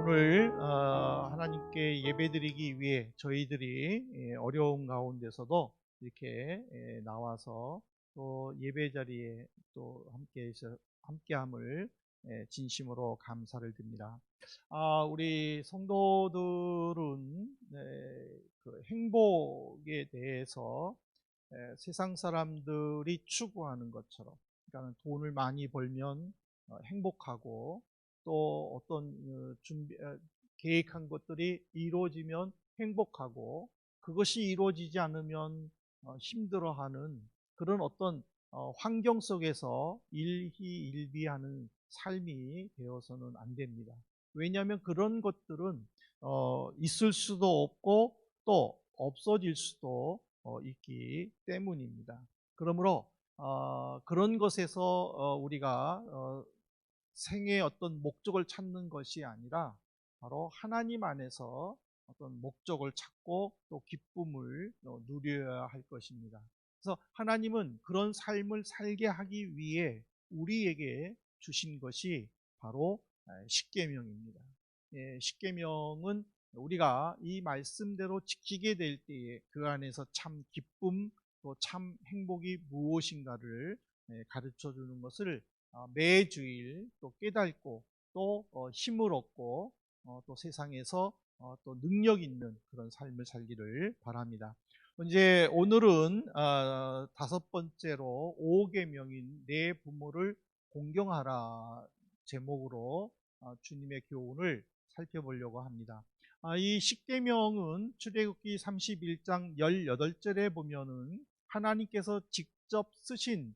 오늘 하나님께 예배드리기 위해 저희들이 어려운 가운데서도 이렇게 나와서 또 예배 자리에 또 함께함을 진심으로 감사를 드립니다. 우리 성도들은 그 행복에 대해서 세상 사람들이 추구하는 것처럼, 그러니까 돈을 많이 벌면 행복하고, 또 어떤 계획한 것들이 이루어지면 행복하고, 그것이 이루어지지 않으면 힘들어하는 그런 어떤 환경 속에서 일희일비하는 삶이 되어서는 안 됩니다. 왜냐하면 그런 것들은 있을 수도 없고 또 없어질 수도 있기 때문입니다. 그러므로 그런 것에서 우리가 생의 어떤 목적을 찾는 것이 아니라 바로 하나님 안에서 어떤 목적을 찾고 또 기쁨을 누려야 할 것입니다. 그래서 하나님은 그런 삶을 살게 하기 위해 우리에게 주신 것이 바로 십계명입니다. 십계명은 우리가 이 말씀대로 지키게 될 때에 그 안에서 참 기쁨 또 참 행복이 무엇인가를 가르쳐 주는 것을 매주일 또 깨닫고 또 힘을 얻고 또 세상에서 또 능력 있는 그런 삶을 살기를 바랍니다. 이제 오늘은 다섯 번째로 5계명인 내 부모를 공경하라 제목으로 주님의 교훈을 살펴보려고 합니다. 이 십계명은 출애굽기 31장 18절에 보면은 하나님께서 직접 쓰신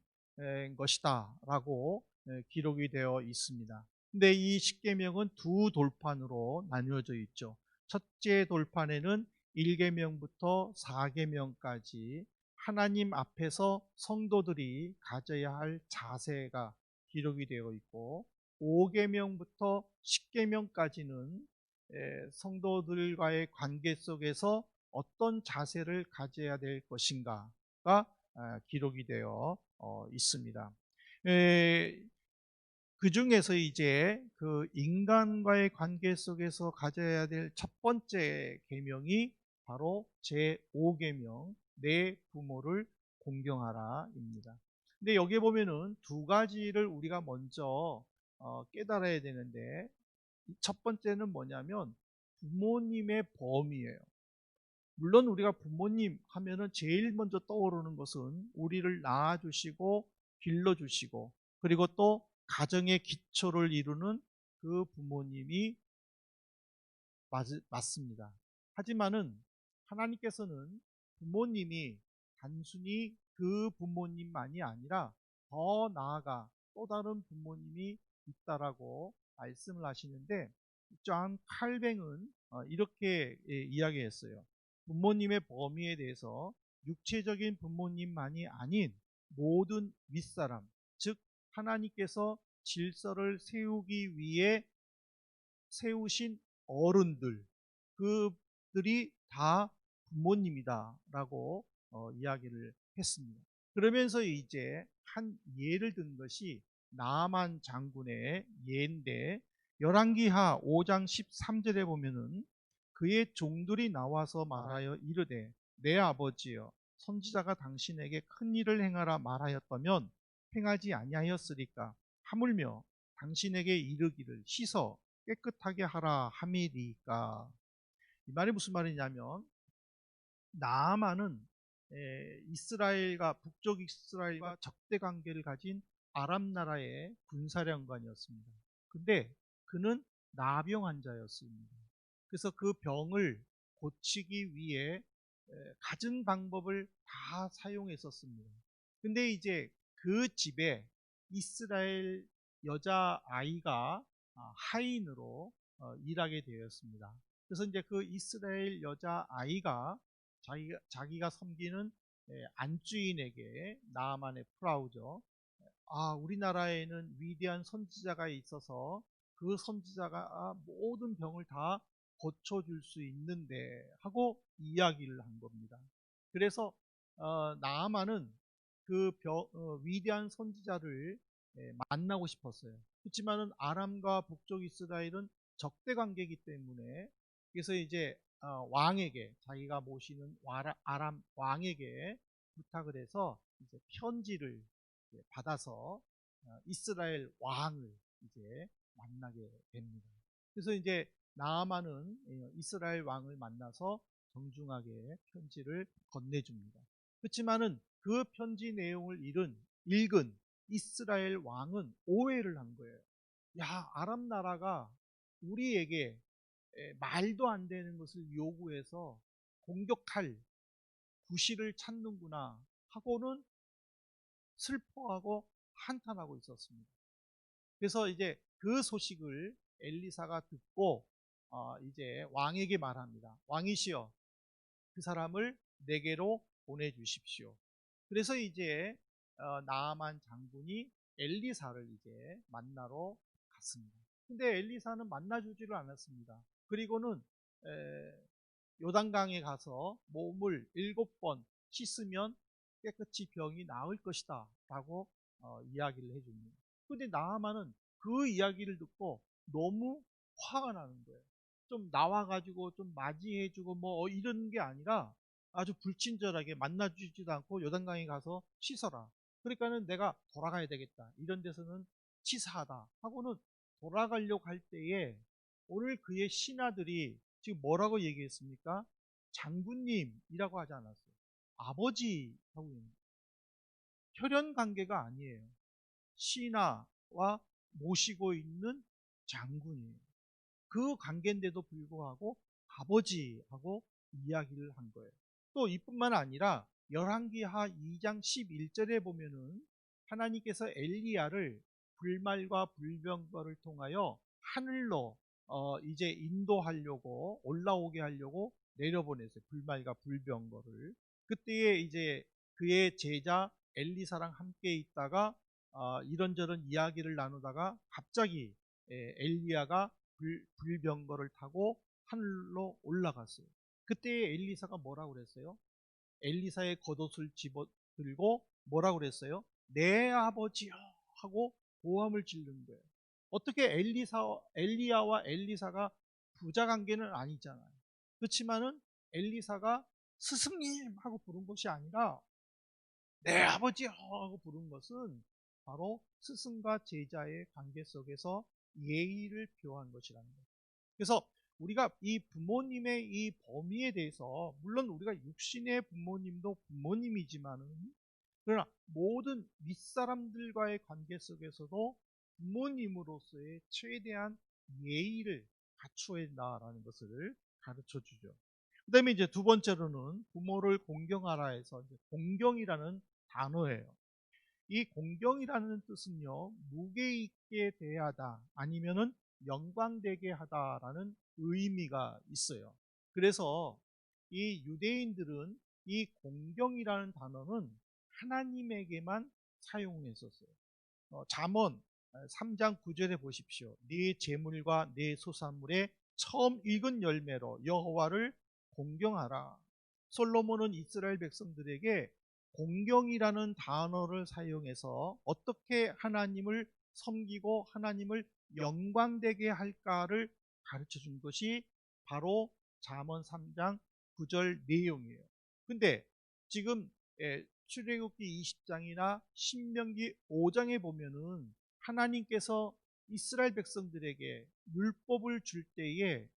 것이다 라고 기록이 되어 있습니다. 근데 이 십계명은 두 돌판으로 나뉘어져 있죠. 첫째 돌판에는 1계명부터 4계명까지 하나님 앞에서 성도들이 가져야 할 자세가 기록이 되어 있고, 5계명부터 10계명까지는 성도들과의 관계 속에서 어떤 자세를 가져야 될 것인가가 기록이 되어 있습니다. 그 중에서 이제 그 인간과의 관계 속에서 가져야 될 첫 번째 계명이 바로 제5계명 내 부모를 공경하라입니다. 근데 여기에 보면은 두 가지를 우리가 먼저 깨달아야 되는데, 첫 번째는 뭐냐면 부모님의 범위예요. 물론 우리가 부모님 하면은 제일 먼저 떠오르는 것은 우리를 낳아주시고 길러주시고 그리고 또 가정의 기초를 이루는 그 부모님이 맞습니다. 하지만은 하나님께서는 부모님이 단순히 그 부모님만이 아니라 더 나아가 또 다른 부모님이 있다라고 말씀을 하시는데, 존 칼뱅은 이렇게 이야기했어요. 부모님의 범위에 대해서 육체적인 부모님만이 아닌 모든 윗사람, 즉 하나님께서 질서를 세우기 위해 세우신 어른들, 그들이 다 부모님이다라고 이야기를 했습니다. 그러면서 이제 한 예를 든 것이 나아만 장군의 예인데, 열왕기하 5장 13절에 보면은 그의 종들이 나와서 말하여 이르되 내 아버지여, 선지자가 당신에게 큰 일을 행하라 말하였다면 행하지 아니하였으리까? 하물며 당신에게 이르기를 씻어 깨끗하게 하라 함이리까? 이 말이 무슨 말이냐면, 나아만은 이스라엘과 북쪽 이스라엘과 적대 관계를 가진 아람 나라의 군사령관이었습니다. 근데 그는 나병 환자였습니다. 그래서 그 병을 고치기 위해 갖은 방법을 다 사용했었습니다. 근데 이제 그 집에 이스라엘 여자 아이가 하인으로 일하게 되었습니다. 그래서 이제 그 이스라엘 여자 아이가 자기가 섬기는 안주인에게, 나아만의 프라우죠, 우리나라에는 위대한 선지자가 있어서 그 선지자가 모든 병을 다 고쳐줄 수 있는데 하고 이야기를 한 겁니다. 그래서 나아만은 그 위대한 선지자를 만나고 싶었어요. 그렇지만은 아람과 북쪽 이스라엘은 적대 관계이기 때문에 그래서 이제 왕에게 자기가 모시는 아람 왕에게 부탁을 해서 이제 편지를 받아서 이스라엘 왕을 이제 만나게 됩니다. 그래서 이제 나아만은 이스라엘 왕을 만나서 정중하게 편지를 건네줍니다. 그렇지만은 그 편지 내용을 읽은 이스라엘 왕은 오해를 한 거예요. 야, 아람 나라가 우리에게 말도 안 되는 것을 요구해서 공격할 구실을 찾는구나 하고는 슬퍼하고 한탄하고 있었습니다. 그래서 이제 그 소식을 엘리사가 듣고 이제 왕에게 말합니다. 왕이시여, 그 사람을 내게로 보내주십시오. 그래서 이제 나아만 장군이 엘리사를 이제 만나러 갔습니다. 근데 엘리사는 만나주지를 않았습니다. 그리고는 요단강에 가서 몸을 7번 씻으면 깨끗이 병이 나을 것이다 라고 이야기를 해줍니다. 근데 나아만은 그 이야기를 듣고 너무 화가 나는 거예요. 좀 나와가지고 좀 맞이해주고 뭐 이런 게 아니라 아주 불친절하게 만나주지도 않고 요단강에 가서 씻어라. 그러니까는 내가 돌아가야 되겠다. 이런 데서는 치사하다 하고는 돌아가려고 할 때에 오늘 그의 신하들이 지금 뭐라고 얘기했습니까? 장군님이라고 하지 않았어요. 아버지 하고 혈연 관계가 아니에요. 신하와 모시고 있는 장군이에요. 그 관계인데도 불구하고 아버지하고 이야기를 한 거예요. 또 이뿐만 아니라 열왕기하 2장 11절에 보면은 하나님께서 엘리야를 불말과 불병거를 통하여 하늘로 이제 인도하려고 올라오게 하려고 내려보냈어요. 불말과 불병거를. 그때에 이제 그의 제자 엘리사랑 함께 있다가 이런저런 이야기를 나누다가 갑자기 엘리야가 불병거를 타고 하늘로 올라갔어요. 그때 엘리사가 뭐라고 그랬어요? 엘리사의 겉옷을 집어 들고 뭐라고 그랬어요? 내 아버지여 하고 고함을 지른 거예요. 어떻게 엘리야와 엘리사가 부자 관계는 아니잖아요. 그렇지만은 엘리사가 스승님 하고 부른 것이 아니라 내 아버지여 하고 부른 것은 바로 스승과 제자의 관계 속에서 예의를 표한 것이라는 거예요. 그래서 우리가 이 부모님의 이 범위에 대해서 물론 우리가 육신의 부모님도 부모님이지만은 그러나 모든 윗사람들과의 관계 속에서도 부모님으로서의 최대한 예의를 갖추어야 한다라는 것을 가르쳐 주죠. 그 다음에 이제 두 번째로는 부모를 공경하라 해서 이제 공경이라는 단어예요. 이 공경이라는 뜻은요, 무게 있게 대하다 아니면은 영광되게 하다라는 의미가 있어요. 그래서 이 유대인들은 이 공경이라는 단어는 하나님에게만 사용했었어요. 잠언 3장 9절에 보십시오. 네 재물과 네 소산물에 처음 익은 열매로 여호와를 공경하라. 솔로몬은 이스라엘 백성들에게 공경이라는 단어를 사용해서 어떻게 하나님을 섬기고 하나님을 영광되게 할까를 가르쳐 준 것이 바로 잠언 3장 9절 내용이에요. 근데 지금 출애굽기 20장이나 신명기 5장에 보면은 하나님께서 이스라엘 백성들에게 율법을 줄 때에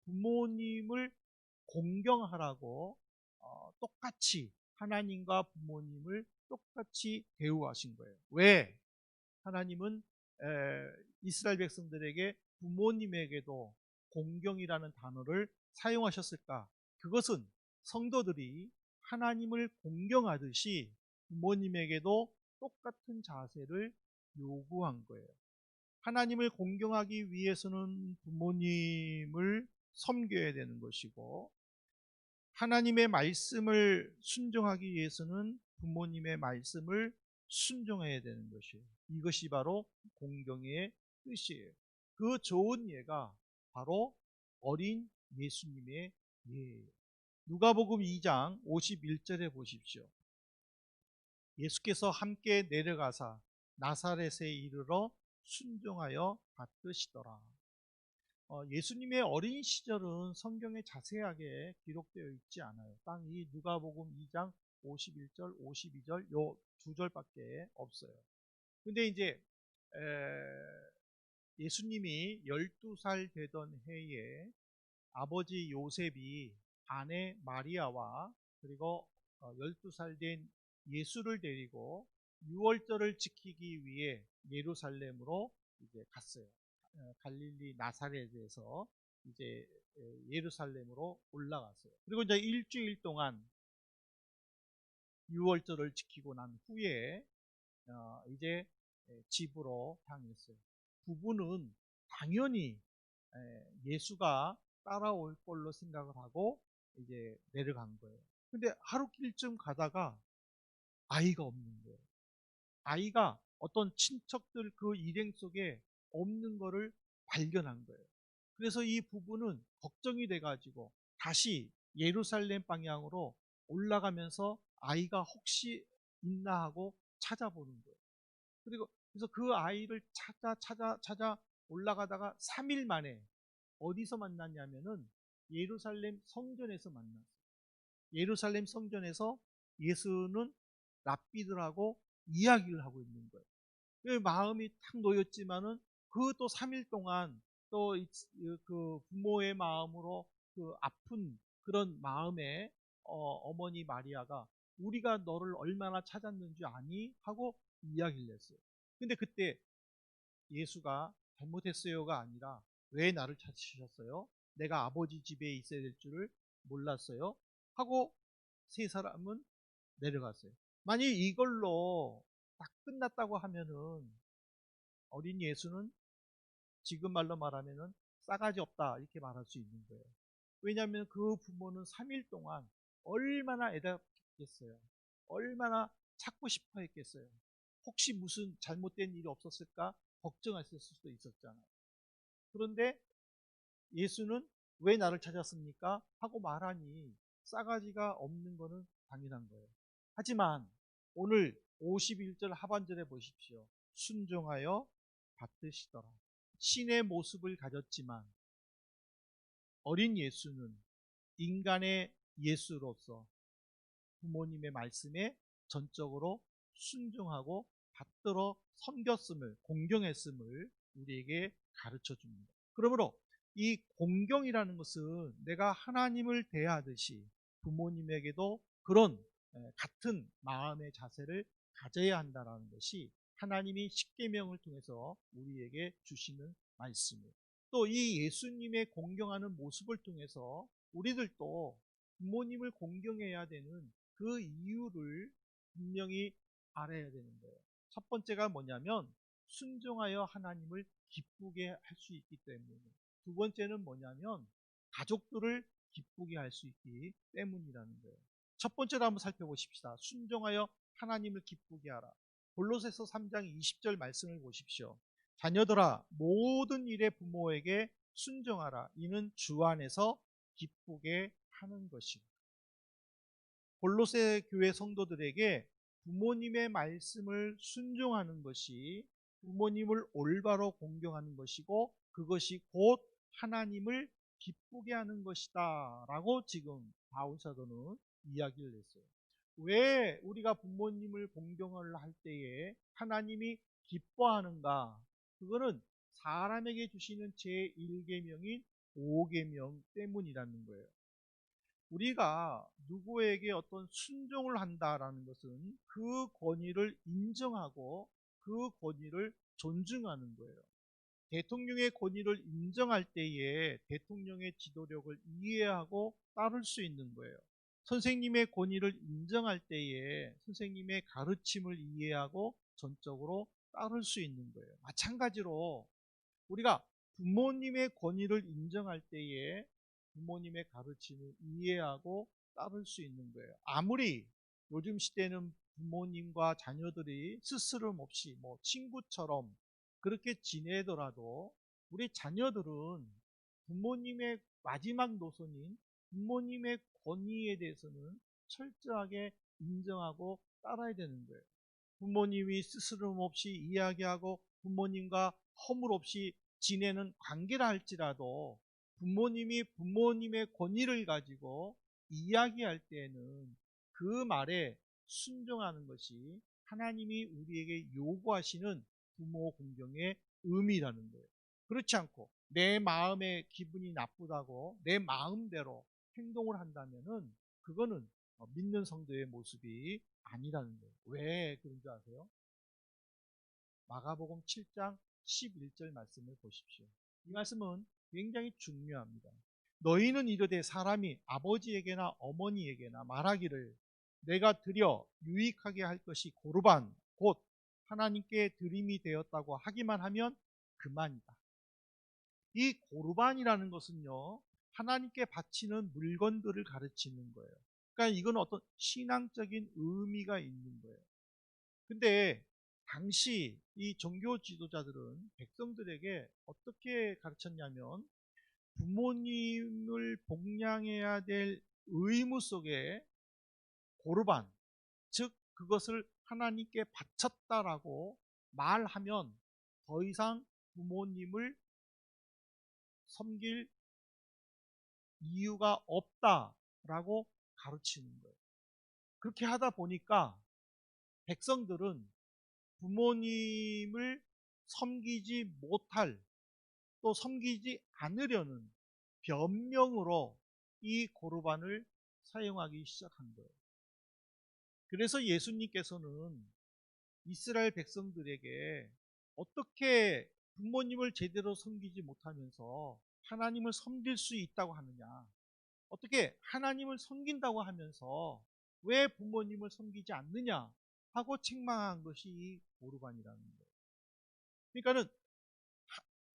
부모님을 공경하라고 똑같이 하나님과 부모님을 똑같이 대우하신 거예요. 왜? 하나님은 이스라엘 백성들에게 부모님에게도 공경이라는 단어를 사용하셨을까? 그것은 성도들이 하나님을 공경하듯이 부모님에게도 똑같은 자세를 요구한 거예요. 하나님을 공경하기 위해서는 부모님을 섬겨야 되는 것이고 하나님의 말씀을 순종하기 위해서는 부모님의 말씀을 순종해야 되는 것이에요. 이것이 바로 공경의 뜻이에요. 그 좋은 예가 바로 어린 예수님의 예예요. 누가복음 2장 51절에 보십시오. 예수께서 함께 내려가사 나사렛에 이르러 순종하여 받드시더라. 예수님의 어린 시절은 성경에 자세하게 기록되어 있지 않아요. 딱 이 누가복음 2장 51절, 52절 요 두 절밖에 없어요. 근데 이제 예수님이 12살 되던 해에 아버지 요셉이 아내 마리아와 그리고 12살 된 예수를 데리고 유월절을 지키기 위해 예루살렘으로 이제 갔어요. 갈릴리 나사렛에서 이제 예루살렘으로 올라갔어요. 그리고 이제 일주일 동안 유월절을 지키고 난 후에 이제 집으로 향했어요. 부부는 당연히 예수가 따라올 걸로 생각을 하고 이제 내려간 거예요. 근데 하루길쯤 가다가 아이가 없는 거예요. 아이가 어떤 친척들 그 일행 속에 없는 거를 발견한 거예요. 그래서 이 부부는 걱정이 돼가지고 다시 예루살렘 방향으로 올라가면서 아이가 혹시 있나 하고 찾아보는 거예요. 그리고 그래서 그 아이를 찾아 올라가다가 3일 만에 어디서 만났냐면은 예루살렘 성전에서 만났어요. 예루살렘 성전에서 예수는 랍비들하고 이야기를 하고 있는 거예요. 그 마음이 탁 놓였지만은 그 또 3일 동안 또 그 부모의 마음으로 그 아픈 그런 마음에 어머니 마리아가 우리가 너를 얼마나 찾았는지 아니? 하고 이야기를 했어요. 근데 그때 예수가 잘못했어요가 아니라 왜 나를 찾으셨어요? 내가 아버지 집에 있어야 될 줄을 몰랐어요? 하고 세 사람은 내려갔어요. 만약 이걸로 딱 끝났다고 하면은 어린 예수는 지금 말로 말하면은 싸가지 없다 이렇게 말할 수 있는 거예요. 왜냐하면 그 부모는 3일 동안 얼마나 애답겠어요. 얼마나 찾고 싶어 했겠어요. 혹시 무슨 잘못된 일이 없었을까 걱정했을 수도 있었잖아요. 그런데 예수는 왜 나를 찾았습니까? 하고 말하니 싸가지가 없는 것은 당연한 거예요. 하지만 오늘 51절 하반절에 보십시오. 순종하여 받드시더라. 신의 모습을 가졌지만 어린 예수는 인간의 예수로서 부모님의 말씀에 전적으로 순종하고 받들어 섬겼음을, 공경했음을 우리에게 가르쳐 줍니다. 그러므로 이 공경이라는 것은 내가 하나님을 대하듯이 부모님에게도 그런 같은 마음의 자세를 가져야 한다는 것이 하나님이 십계명을 통해서 우리에게 주시는 말씀이에요. 또 이 예수님의 공경하는 모습을 통해서 우리들도 부모님을 공경해야 되는 그 이유를 분명히 알아야 되는 거예요. 첫 번째가 뭐냐면 순종하여 하나님을 기쁘게 할 수 있기 때문에, 두 번째는 뭐냐면 가족들을 기쁘게 할 수 있기 때문이라는 거예요. 첫 번째로 한번 살펴보십시다. 순종하여 하나님을 기쁘게 하라. 골로새서 3장 20절 말씀을 보십시오. 자녀들아 모든 일에 부모에게 순종하라. 이는 주 안에서 기쁘게 하는 것이고. 골로새 교회 성도들에게 부모님의 말씀을 순종하는 것이 부모님을 올바로 공경하는 것이고 그것이 곧 하나님을 기쁘게 하는 것이다 라고 지금 바울 사도는 이야기를 했어요. 왜 우리가 부모님을 공경을 할 때에 하나님이 기뻐하는가? 그거는 사람에게 주시는 제1계명인 5계명 때문이라는 거예요. 우리가 누구에게 어떤 순종을 한다라는 것은 그 권위를 인정하고 그 권위를 존중하는 거예요. 대통령의 권위를 인정할 때에 대통령의 지도력을 이해하고 따를 수 있는 거예요. 선생님의 권위를 인정할 때에 선생님의 가르침을 이해하고 전적으로 따를 수 있는 거예요. 마찬가지로 우리가 부모님의 권위를 인정할 때에 부모님의 가르침을 이해하고 따를 수 있는 거예요. 아무리 요즘 시대는 부모님과 자녀들이 스스럼 없이 뭐 친구처럼 그렇게 지내더라도 우리 자녀들은 부모님의 마지막 노선인 부모님의 권위에 대해서는 철저하게 인정하고 따라야 되는 거예요. 부모님이 스스럼 없이 이야기하고 부모님과 허물 없이 지내는 관계라 할지라도 부모님이 부모님의 권위를 가지고 이야기할 때에는 그 말에 순종하는 것이 하나님이 우리에게 요구하시는 부모 공경의 의미라는 거예요. 그렇지 않고 내 마음의 기분이 나쁘다고 내 마음대로 행동을 한다면은 그거는 믿는 성도의 모습이 아니라는 거예요. 왜 그런 줄 아세요? 마가복음 7장 11절 말씀을 보십시오. 이 말씀은 굉장히 중요합니다. 너희는 이르되 사람이 아버지에게나 어머니에게나 말하기를 내가 드려 유익하게 할 것이 고르반 곧 하나님께 드림이 되었다고 하기만 하면 그만이다. 이 고르반이라는 것은요, 하나님께 바치는 물건들을 가르치는 거예요. 그러니까 이건 어떤 신앙적인 의미가 있는 거예요. 근데 당시 이 종교 지도자들은 백성들에게 어떻게 가르쳤냐면 부모님을 복양해야 될 의무 속에 고르반, 즉 그것을 하나님께 바쳤다라고 말하면 더 이상 부모님을 섬길 이유가 없다라고 가르치는 거예요. 그렇게 하다 보니까 백성들은 부모님을 섬기지 못할, 또 섬기지 않으려는 변명으로 이 고르반을 사용하기 시작한 거예요. 그래서 예수님께서는 이스라엘 백성들에게 어떻게 부모님을 제대로 섬기지 못하면서 하나님을 섬길 수 있다고 하느냐, 어떻게 하나님을 섬긴다고 하면서 왜 부모님을 섬기지 않느냐 하고 책망한 것이 이 고르반이라는 거예요. 그러니까는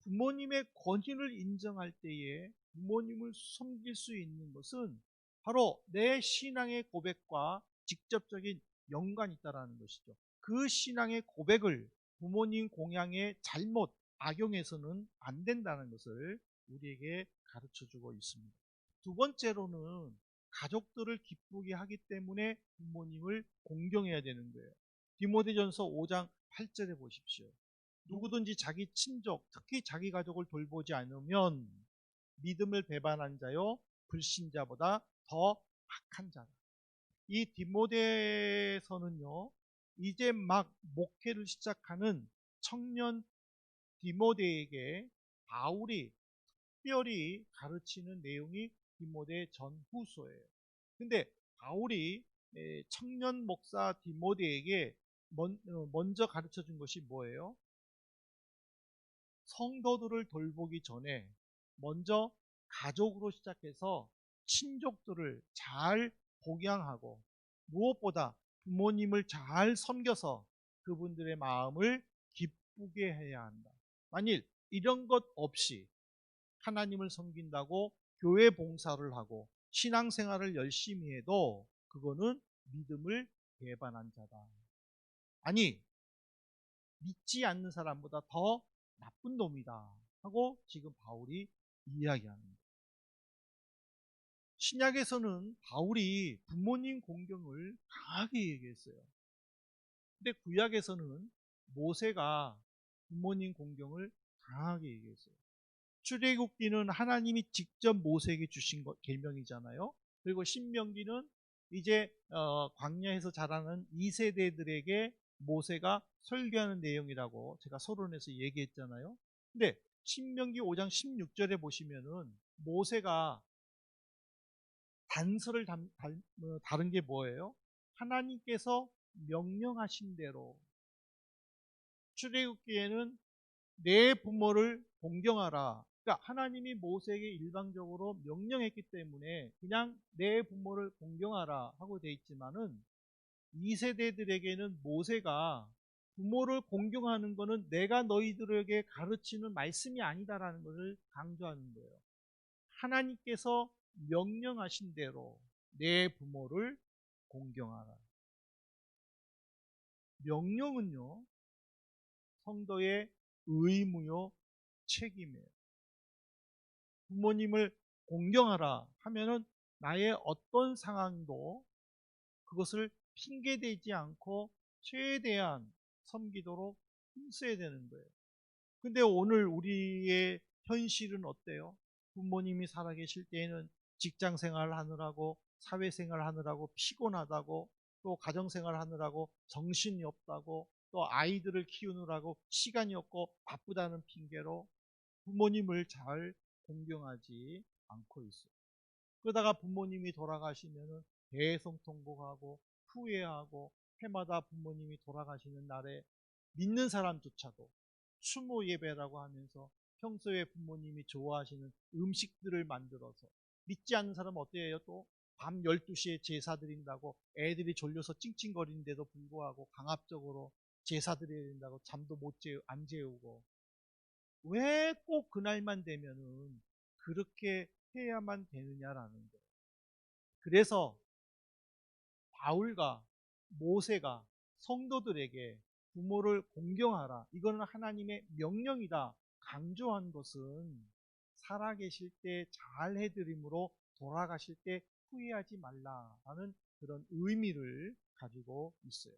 부모님의 권위를 인정할 때에 부모님을 섬길 수 있는 것은 바로 내 신앙의 고백과 직접적인 연관이 있다는 것이죠. 그 신앙의 고백을 부모님 공양에 잘못 악용해서는 안 된다는 것을 우리에게 가르쳐 주고 있습니다. 두 번째로는 가족들을 기쁘게 하기 때문에 부모님을 공경해야 되는 거예요. 디모데전서 5장 8절에 보십시오. 누구든지 자기 친족, 특히 자기 가족을 돌보지 않으면 믿음을 배반한 자요 불신자보다 더 악한 자다. 이 디모데서는요, 이제 막 목회를 시작하는 청년 디모데에게 바울이 특별히 가르치는 내용이 디모데 전후서예요. 근데 바울이 청년 목사 디모데에게 먼저 가르쳐 준 것이 뭐예요? 성도들을 돌보기 전에 먼저 가족으로 시작해서 친족들을 잘 복양하고 무엇보다 부모님을 잘 섬겨서 그분들의 마음을 기쁘게 해야 한다. 만일 이런 것 없이 하나님을 섬긴다고 교회 봉사를 하고 신앙생활을 열심히 해도 그거는 믿음을 배반한 자다. 아니, 믿지 않는 사람보다 더 나쁜 놈이다 하고 지금 바울이 이야기합니다. 신약에서는 바울이 부모님 공경을 강하게 얘기했어요. 근데 구약에서는 모세가 부모님 공경을 강하게 얘기했어요. 출애굽기는 하나님이 직접 모세에게 주신 계명이잖아요. 그리고 신명기는 이제 광야에서 자라는 2세대들에게 모세가 설교하는 내용이라고 제가 서론에서 얘기했잖아요. 근데 신명기 5장 16절에 보시면은 모세가 단서를 다른 게 뭐예요? 하나님께서 명령하신 대로 출애굽기에는 내 부모를 공경하라. 그러니까 하나님이 모세에게 일방적으로 명령했기 때문에 그냥 내 부모를 공경하라 하고 돼 있지만은 2세대들에게는 모세가 부모를 공경하는 것은 내가 너희들에게 가르치는 말씀이 아니다라는 것을 강조하는 거예요. 하나님께서 명령하신 대로 내 부모를 공경하라. 명령은요, 성도의 의무요, 책임이에요. 부모님을 공경하라 하면은 나의 어떤 상황도 그것을 핑계대지 않고 최대한 섬기도록 힘써야 되는 거예요. 근데 오늘 우리의 현실은 어때요? 부모님이 살아계실 때에는 직장 생활 하느라고, 사회생활 하느라고 피곤하다고, 또 가정생활 하느라고 정신이 없다고, 또 아이들을 키우느라고 시간이 없고 바쁘다는 핑계로 부모님을 잘 공경하지 않고 있어요. 그러다가 부모님이 돌아가시면은 대성통곡하고 후회하고, 해마다 부모님이 돌아가시는 날에 믿는 사람조차도 추모 예배라고 하면서 평소에 부모님이 좋아하시는 음식들을 만들어서, 믿지 않는 사람은 어때요? 또 밤 12시에 제사 드린다고 애들이 졸려서 찡찡거리는데도 불구하고 강압적으로 제사 드려야 된다고 잠도 안 재우고, 왜 꼭 그날만 되면은 그렇게 해야만 되느냐라는 거예요. 그래서 바울과 모세가 성도들에게 부모를 공경하라, 이거는 하나님의 명령이다 강조한 것은 살아계실 때 잘 해드림으로 돌아가실 때 후회하지 말라라는 그런 의미를 가지고 있어요.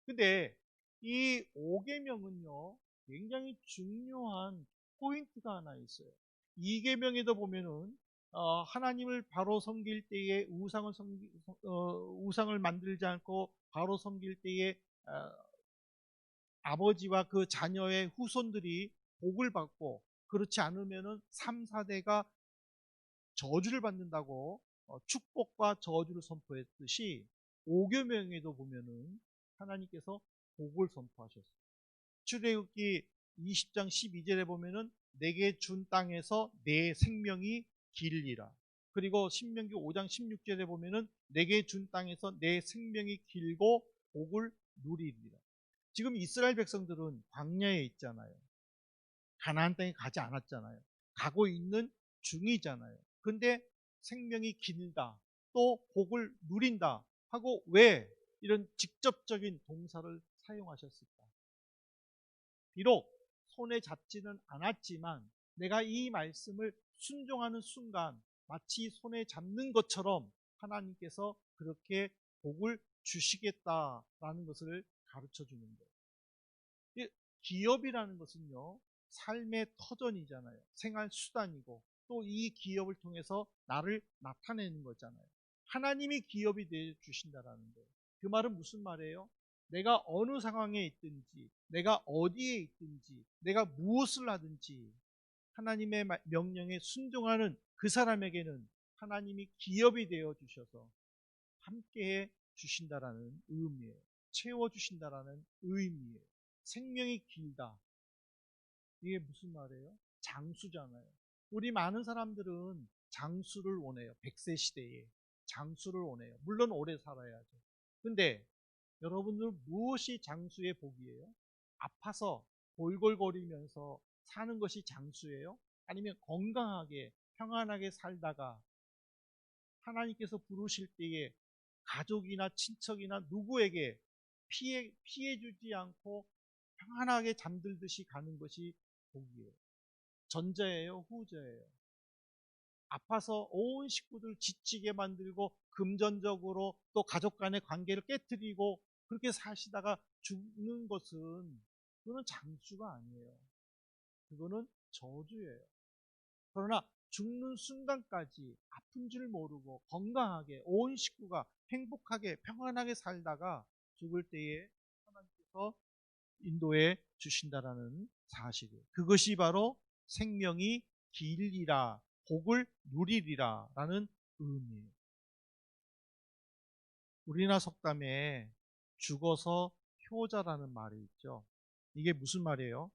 근데 이 5계명은요, 굉장히 중요한 포인트가 하나 있어요. 2계명에도 보면은 하나님을 바로 섬길 때에 우상을 만들지 않고 바로 섬길 때에 어, 아버지와 그 자녀의 후손들이 복을 받고, 그렇지 않으면은 3, 4대가 저주를 받는다고 축복과 저주를 선포했듯이 5계명에도 보면은 하나님께서 복을 선포하셨어요. 출애굽기 20장 12절에 보면은 내게 준 땅에서 내 생명이 길리라. 그리고 신명기 5장 16절에 보면은 내게 준 땅에서 내 생명이 길고 복을 누리리라. 지금 이스라엘 백성들은 광야에 있잖아요. 가나안 땅에 가지 않았잖아요. 가고 있는 중이잖아요. 근데 생명이 길다, 또 복을 누린다 하고 왜 이런 직접적인 동사를 사용하셨을까? 비록 손에 잡지는 않았지만 내가 이 말씀을 순종하는 순간 마치 손에 잡는 것처럼 하나님께서 그렇게 복을 주시겠다라는 것을 가르쳐 주는 거예요. 기업이라는 것은요, 삶의 터전이잖아요. 생활 수단이고, 또 이 기업을 통해서 나를 나타내는 거잖아요. 하나님이 기업이 되어 주신다라는 거예요. 그 말은 무슨 말이에요? 내가 어느 상황에 있든지, 내가 어디에 있든지, 내가 무엇을 하든지 하나님의 명령에 순종하는 그 사람에게는 하나님이 기업이 되어 주셔서 함께해 주신다라는 의미예요. 채워 주신다라는 의미예요. 생명이 길다, 이게 무슨 말이에요? 장수잖아요. 우리 많은 사람들은 장수를 원해요. 100세 시대에 장수를 원해요. 물론 오래 살아야죠. 근데 여러분들, 무엇이 장수의 복이에요? 아파서 골골거리면서 사는 것이 장수예요? 아니면 건강하게 평안하게 살다가 하나님께서 부르실 때에 가족이나 친척이나 누구에게 피해 주지 않고 평안하게 잠들듯이 가는 것이 복이에요? 전자예요, 후자예요? 아파서 온 식구들 지치게 만들고 금전적으로 또 가족 간의 관계를 깨뜨리고 그렇게 사시다가 죽는 것은, 그거는 장수가 아니에요. 그거는 저주예요. 그러나 죽는 순간까지 아픈 줄 모르고 건강하게 온 식구가 행복하게 평안하게 살다가 죽을 때에 하나님께서 인도해 주신다라는 사실이에요. 그것이 바로 생명이 길리라, 복을 누리리라 라는 의미예요. 우리나라 속담에 죽어서 효자라는 말이 있죠. 이게 무슨 말이에요?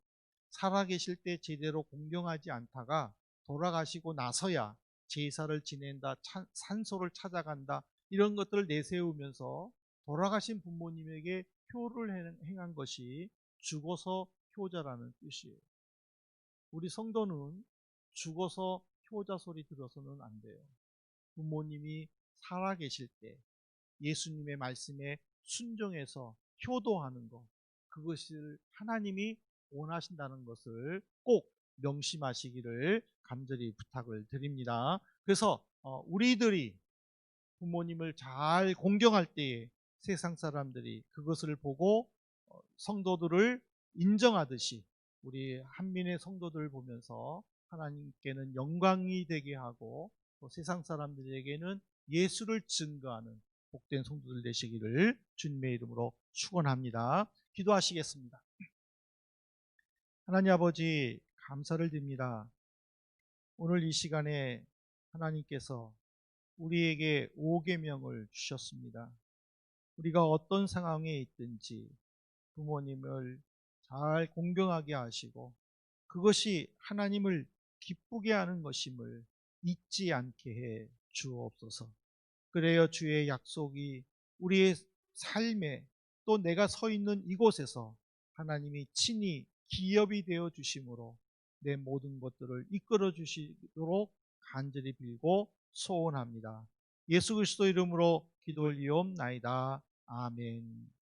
살아계실 때 제대로 공경하지 않다가 돌아가시고 나서야 제사를 지낸다, 산소를 찾아간다, 이런 것들을 내세우면서 돌아가신 부모님에게 효를 행한 것이 죽어서 효자라는 뜻이에요. 우리 성도는 죽어서 효자 소리 들어서는 안 돼요. 부모님이 살아계실 때 예수님의 말씀에 순종해서 효도하는 것, 그것을 하나님이 원하신다는 것을 꼭 명심하시기를 간절히 부탁을 드립니다. 그래서 우리들이 부모님을 잘 공경할 때에 세상 사람들이 그것을 보고 성도들을 인정하듯이 우리 한민의 성도들 보면서 하나님께는 영광이 되게 하고 또 세상 사람들에게는 예수를 증거하는 복된 성도들 되시기를 주님의 이름으로 축원합니다. 기도하시겠습니다. 하나님 아버지, 감사를 드립니다. 오늘 이 시간에 하나님께서 우리에게 5계명을 주셨습니다. 우리가 어떤 상황에 있든지 부모님을 잘 공경하게 하시고 그것이 하나님을 기쁘게 하는 것임을 잊지 않게 해 주옵소서. 그래야 주의 약속이 우리의 삶에 또 내가 서 있는 이곳에서 하나님이 친히 기업이 되어 주심으로 내 모든 것들을 이끌어 주시도록 간절히 빌고 소원합니다. 예수 그리스도 이름으로 기도 올리옵나이다. 아멘.